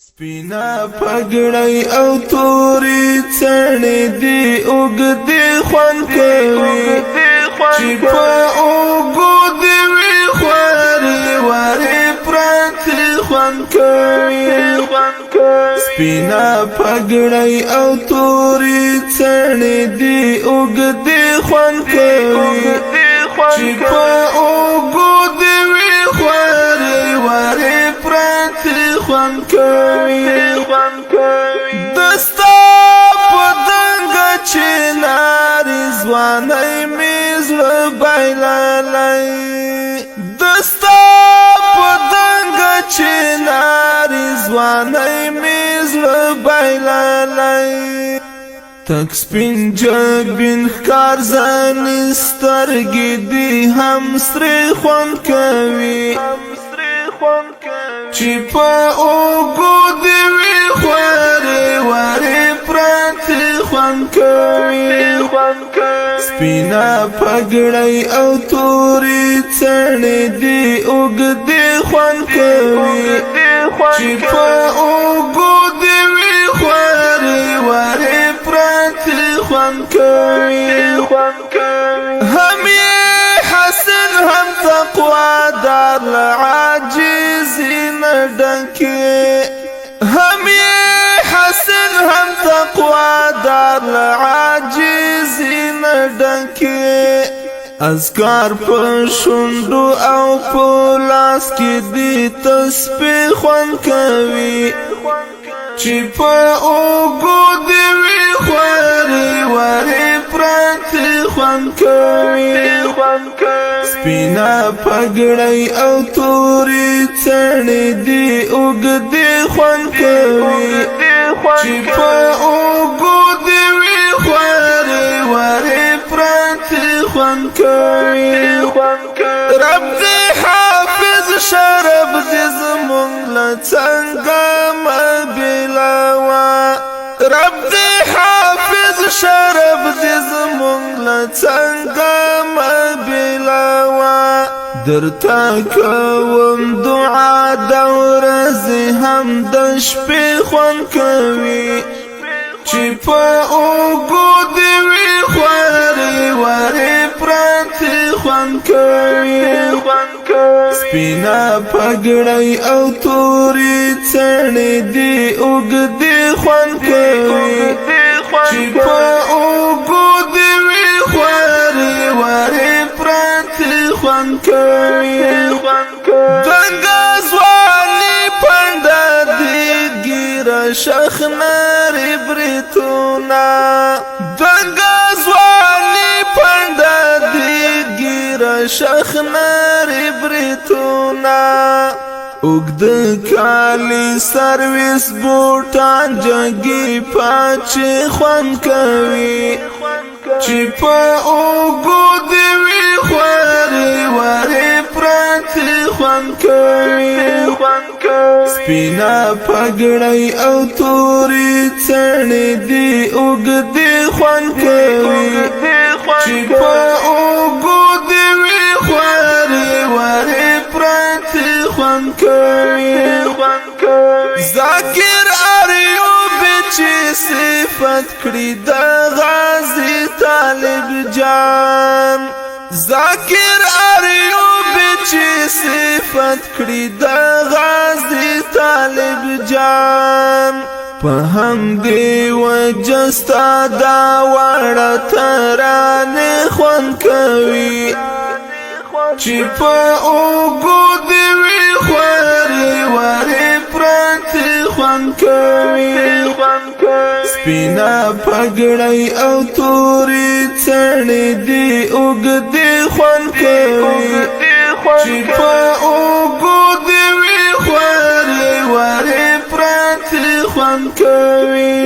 سپینا پګړی او توري څڼې دی اوږدې خوند کوي چې په اوږو دې وي خوارې وارې پرتې خوند کوي سپینا پګړی او توري څڼې دی اوږدې خوند کوي چې په اوږو دې وي خوارې وارې پرتې خوند کوي دستا په دنګه چې لارې ځوانۍ مې زړه بایللی دستا په دنګه چې لارې ځوانۍ مې زړه بایللی تک سپین جبین ښکار ځانې سترګې دې هم سرې خوند کوي چې په اوږو دې وي خوارې وارې پرتې خوند کوي سپینا پګړی او توري څڼې دې اوږدې خوند کوي چې په اوږو دې وي خوارې وارې پرتې خوند کوي هم یې حسن هم تقوا دار عاجزی نډکې هم یې حسن هم تقوا دار عاجزی نډکې اذکار په شونډو او په لاس کې دې تسبیح خوند کوي چې په اوږو دې وي خوارې وارې پرتې خوند کوي سپینا پګړی او توري څڼې دې اوږدې خوند کوي چې په اوږو دې وي خوارې وارې پرتې خوند کوي رب دې حافظ شرب دې زمونږ له څنګه مه بېلوه رب دې حافظ شرب دې زمونږ له څنګه مه بېلوه درته کوم دعا د ورځې هم د شپې خوند کوي چې په اوږو دې وي خوارې وارې پرتې خوند کوي سپینا پګړی او توري څڼې دې اوږدې خوند کوي چې په اوږو دې وي خوارې وارې پرتې خوند کوي دنګه ځواني پنډه دې ګیره شخ نري بریتونه دنګه ځواني پنډه دې ګیره شخ نري بریتونه اوږد کالي سرویس بوټان جګې پاچې خوند کوي چې په اوږو دې وي خوارې وارې پرتې خوند کوي سپینا پګړی او توري څڼې دې اوږدې خوند کوي چې په اوږو دې وي خوارې وارې پرتې خوند کوي ذاکر ایوب چې صفت کړي د غازی طالب جان ذاکر ایوب چې صفت کړي د غازی طالب جان په همدې وجه ستا دا واړه ترانې خوند کوي چې په اوږو دې وي خوارې وارې پرتې خوند کوي سپینا پګړی او توري څڼې دې اوږدې خوند کوي چې په اوږو دې وي خوارې وارې پرتې خوند کوي